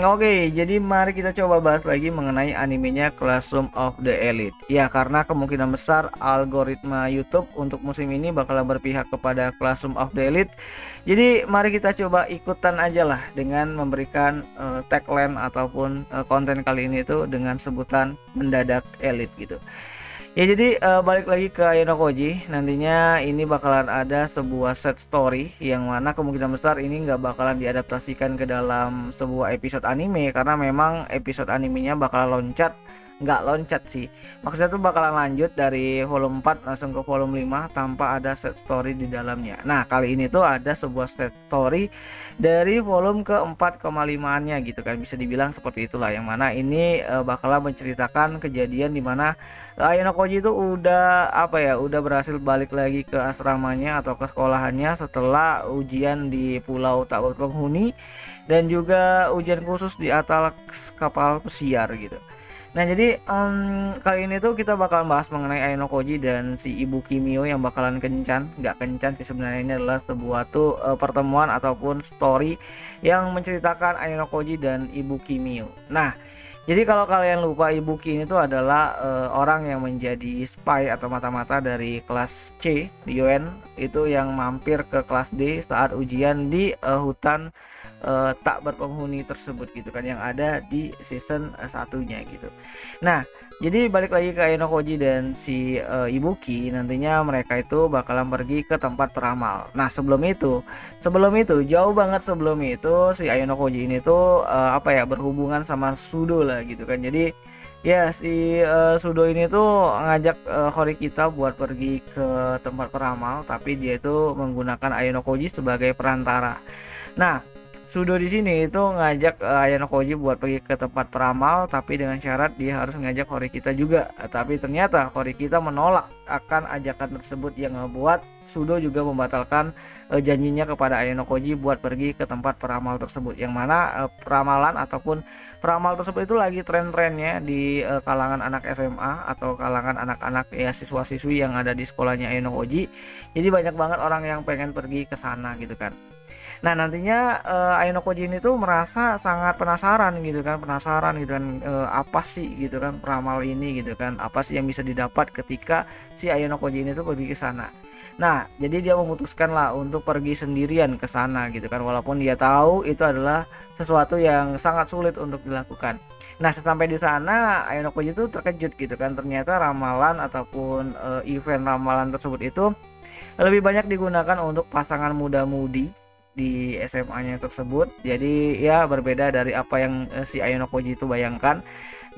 Oke, jadi mari kita coba bahas lagi mengenai animenya Classroom of the Elite. Ya, karena kemungkinan besar algoritma YouTube untuk musim ini bakal berpihak kepada Classroom of the Elite. Jadi mari kita coba ikutan aja lah dengan memberikan tagline ataupun konten kali ini itu dengan sebutan mendadak elite gitu. Ya jadi balik lagi ke Ayano Koji. Nantinya ini bakalan ada sebuah set story yang mana kemungkinan besar ini nggak bakalan diadaptasikan ke dalam sebuah episode anime, karena memang episode animenya bakalan loncat, nggak loncat sih, maksudnya tuh bakalan lanjut dari volume 4 langsung ke volume 5 tanpa ada set story di dalamnya. Nah kali ini tuh ada sebuah set story dari volume ke 4,5-nya gitu kan, bisa dibilang seperti itulah, yang mana ini bakalan menceritakan kejadian dimana Ayano Koji itu udah apa ya, udah berhasil balik lagi ke asramanya atau ke sekolahannya setelah ujian di Pulau Tak Berpenghuni dan juga ujian khusus di atas kapal pesiar gitu. Nah jadi kali ini tuh kita bakal bahas mengenai Ayano Koji dan si Ibu Kimio yang bakalan kencan. Nggak kencan sih sebenarnya, ini adalah sebuah tuh pertemuan ataupun story yang menceritakan Ayano Koji dan Ibu Kimio. Nah jadi kalau kalian lupa, Ibu Ki ini tuh adalah orang yang menjadi spy atau mata-mata dari kelas C di UN itu yang mampir ke kelas D saat ujian di hutan tak berpenghuni tersebut gitu kan, yang ada di season satunya gitu. Nah jadi balik lagi ke Ayano Koji dan si Ibuki, nantinya mereka itu bakalan pergi ke tempat peramal. Nah sebelum itu jauh banget sebelum itu si Ayano Koji ini tuh apa ya, berhubungan sama Sudo lah gitu kan. Jadi ya si Sudo ini tuh ngajak Horikita buat pergi ke tempat peramal, tapi dia itu menggunakan Ayano Koji sebagai perantara. Nah Sudo di sini itu ngajak Ayano Koji buat pergi ke tempat peramal, tapi dengan syarat dia harus ngajak Horikita juga. Tapi ternyata Horikita menolak akan ajakan tersebut, yang ngebuat Sudo juga membatalkan janjinya kepada Ayano Koji buat pergi ke tempat peramal tersebut. Yang mana peramalan ataupun peramal tersebut itu lagi tren-trennya di kalangan anak SMA atau kalangan anak-anak ya siswa-siswi yang ada di sekolahnya Ayano Koji. Jadi banyak banget orang yang pengen pergi ke sana gitu kan. Nah nantinya Ayano Koji ini tuh merasa sangat penasaran gitu kan, apa sih gitu kan peramal ini gitu kan, apa sih yang bisa didapat ketika si Ayano Koji ini tuh pergi ke sana. Nah jadi dia memutuskan lah untuk pergi sendirian ke sana gitu kan, walaupun dia tahu itu adalah sesuatu yang sangat sulit untuk dilakukan. Nah sampai di sana Ayano Koji itu terkejut gitu kan, ternyata ramalan ataupun event ramalan tersebut itu lebih banyak digunakan untuk pasangan muda-mudi di SMA-nya tersebut. Jadi ya berbeda dari apa yang si Ayano Koji itu bayangkan,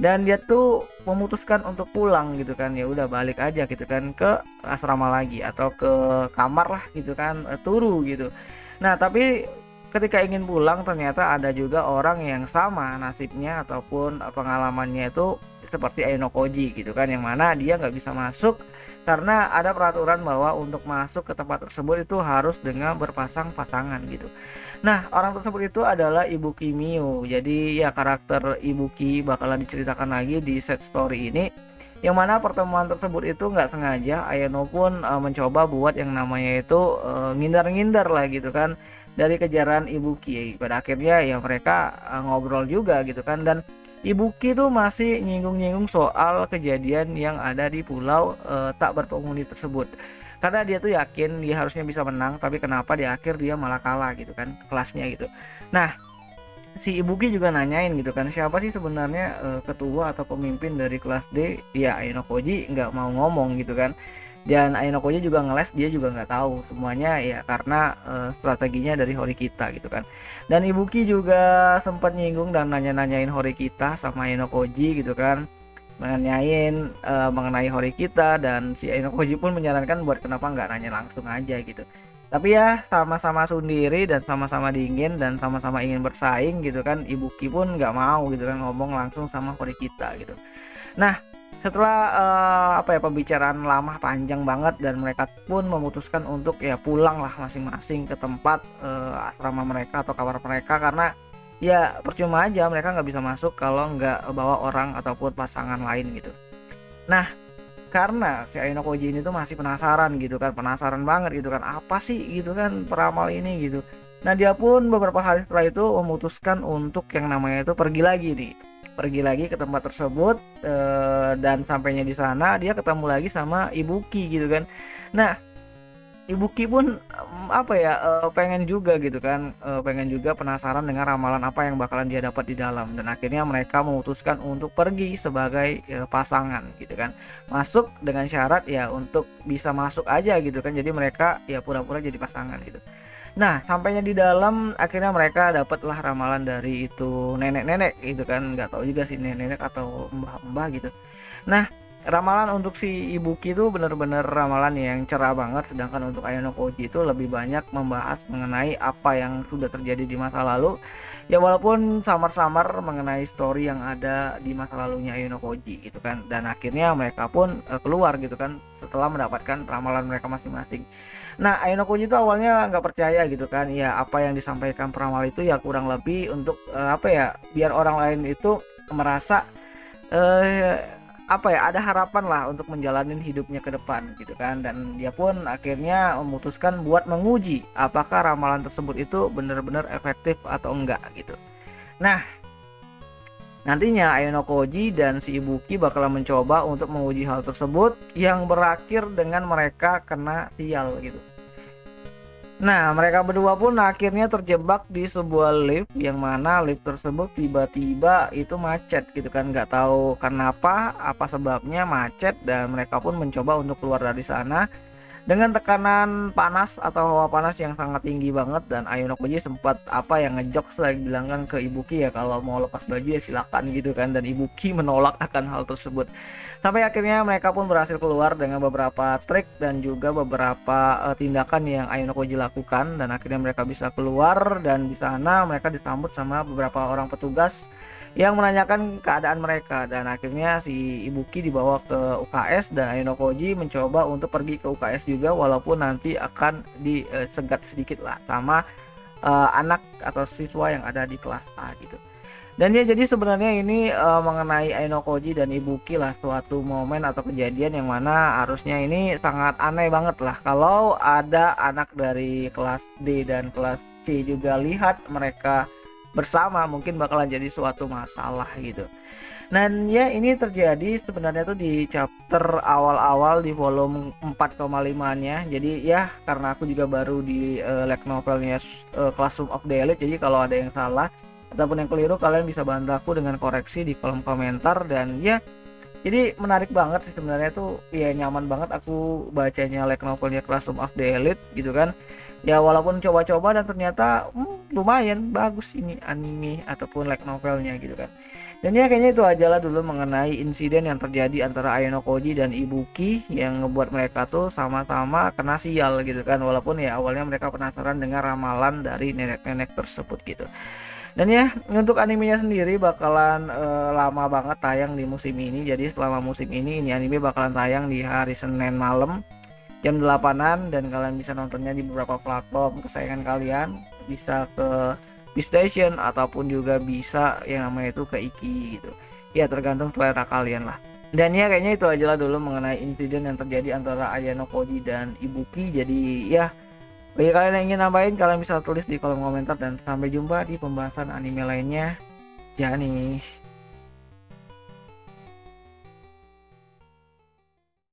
dan dia tuh memutuskan untuk pulang gitu kan. Ya udah balik aja gitu kan ke asrama lagi atau ke kamar lah gitu kan, turu gitu. Nah tapi ketika ingin pulang ternyata ada juga orang yang sama nasibnya ataupun pengalamannya itu seperti Ayano Koji gitu kan, yang mana dia nggak bisa masuk karena ada peraturan bahwa untuk masuk ke tempat tersebut itu harus dengan berpasang-pasangan gitu. Nah orang tersebut itu adalah Ibu Kimio. Jadi ya karakter Ibu Ki bakalan diceritakan lagi di set story ini, yang mana pertemuan tersebut itu nggak sengaja Ayano pun mencoba buat yang namanya itu ngindar-ngindar lah gitu kan dari kejaran Ibu Ki. Pada akhirnya ya mereka ngobrol juga gitu kan, dan Ibu Ki tuh masih nyinggung-nyinggung soal kejadian yang ada di pulau tak berpenghuni tersebut. Karena dia tuh yakin dia harusnya bisa menang, tapi kenapa di akhir dia malah kalah gitu kan kelasnya gitu. Nah, si Ibu Ki juga nanyain gitu kan, siapa sih sebenarnya ketua atau pemimpin dari kelas D? Ya Ayano Koji nggak mau ngomong gitu kan. Dan Ayano Koji juga ngeles, dia juga nggak tahu semuanya ya, karena strateginya dari Horikita gitu kan. Dan Ibuki juga sempat nyinggung dan nanya-nanyain Horikita sama Ayano Koji gitu kan, nanyain mengenai Horikita, dan si Ayano Koji pun menyarankan buat kenapa nggak nanya langsung aja gitu. Tapi ya sama-sama sendiri dan sama-sama dingin dan sama-sama ingin bersaing gitu kan, Ibuki pun nggak mau gitu kan ngomong langsung sama Horikita gitu. Nah setelah apa ya, pembicaraan lama panjang banget, dan mereka pun memutuskan untuk ya pulang lah masing-masing ke tempat asrama mereka atau kamar mereka, karena ya percuma aja mereka nggak bisa masuk kalau nggak bawa orang ataupun pasangan lain gitu. Nah karena si Ayano Koji ini tuh masih penasaran gitu kan, penasaran banget gitu kan, apa sih gitu kan peramal ini gitu. Nah, dia pun beberapa hari setelah itu memutuskan untuk yang namanya itu pergi lagi nih. Pergi lagi ke tempat tersebut, dan sampainya di sana dia ketemu lagi sama Ibuki gitu kan. Nah, Ibuki pun apa ya, pengen juga gitu kan, pengen juga penasaran dengan ramalan apa yang bakalan dia dapat di dalam, dan akhirnya mereka memutuskan untuk pergi sebagai pasangan gitu kan. Masuk dengan syarat ya untuk bisa masuk aja gitu kan. Jadi mereka ya pura-pura jadi pasangan gitu. Nah, sampainya di dalam akhirnya mereka dapatlah ramalan dari itu nenek-nenek gitu kan, nggak tahu juga sih nenek-nenek atau mbah-mbah gitu. Nah, ramalan untuk si Ibuki itu bener-bener ramalan yang cerah banget, sedangkan untuk Ayano Koji itu lebih banyak membahas mengenai apa yang sudah terjadi di masa lalu. Ya walaupun samar-samar mengenai story yang ada di masa lalunya Ayano Koji gitu kan. Dan akhirnya mereka pun keluar gitu kan setelah mendapatkan ramalan mereka masing-masing. Nah, Ayano Koji itu awalnya nggak percaya gitu kan, ya apa yang disampaikan peramal itu ya kurang lebih untuk apa ya, biar orang lain itu merasa eh, apa ya, ada harapan lah untuk menjalani hidupnya ke depan gitu kan. Dan dia pun akhirnya memutuskan buat menguji apakah ramalan tersebut itu benar-benar efektif atau enggak gitu. Nah, nantinya Ayano Koji dan si Ibuki bakal mencoba untuk menguji hal tersebut yang berakhir dengan mereka kena sial gitu. Nah, mereka berdua pun akhirnya terjebak di sebuah lift yang mana lift tersebut tiba-tiba itu macet gitu kan, nggak tahu kenapa, apa sebabnya macet, dan mereka pun mencoba untuk keluar dari sana dengan tekanan panas atau hawa panas yang sangat tinggi banget. Dan Ayano Koji sempat apa yang ngejokes lagi bilang kan ke Ibuki ya kalau mau lepas baju ya silakan gitu kan, dan Ibuki menolak akan hal tersebut. Sampai akhirnya mereka pun berhasil keluar dengan beberapa trik dan juga beberapa tindakan yang Ayano Koji lakukan, dan akhirnya mereka bisa keluar. Dan di sana mereka disambut sama beberapa orang petugas yang menanyakan keadaan mereka, dan akhirnya si Ibuki dibawa ke UKS dan Ayano Koji mencoba untuk pergi ke UKS juga, walaupun nanti akan disegat sedikit lah sama anak atau siswa yang ada di kelas A gitu. Dan ya jadi sebenarnya ini mengenai Ayano Koji dan Ibuki lah, suatu momen atau kejadian yang mana harusnya ini sangat aneh banget lah kalau ada anak dari kelas D dan kelas C juga lihat mereka bersama, mungkin bakalan jadi suatu masalah gitu. Dan ya ini terjadi sebenarnya tuh di chapter awal-awal di volume 4,5-nya. Jadi ya karena aku juga baru di light novelnya Classroom of the Elite, jadi kalau ada yang salah ataupun yang keliru kalian bisa bantu aku dengan koreksi di kolom komentar. Dan ya jadi menarik banget sih sebenarnya tuh, ya nyaman banget aku bacanya light novelnya Classroom of the Elite gitu kan. Ya walaupun coba-coba dan ternyata lumayan bagus ini anime ataupun light novelnya gitu kan. Dan ya kayaknya itu aja lah dulu mengenai insiden yang terjadi antara Ayano Koji dan Ibuki yang ngebuat mereka tuh sama-sama kena sial gitu kan, walaupun ya awalnya mereka penasaran dengan ramalan dari nenek-nenek tersebut gitu. Dan ya untuk animenya sendiri bakalan lama banget tayang di musim ini. Jadi selama musim ini anime bakalan tayang di hari Senin malam jam 8-an, dan kalian bisa nontonnya di beberapa platform kesayangan kalian, bisa ke Station ataupun juga bisa yang namanya itu ke Iki gitu. Ya tergantung selera kalian lah. Dan ya kayaknya itu aja lah dulu mengenai insiden yang terjadi antara Ayano Koji dan Ibuki. Jadi ya bagi kalian yang ingin nambahin kalian bisa tulis di kolom komentar, dan sampai jumpa di pembahasan anime lainnya. Ya nih.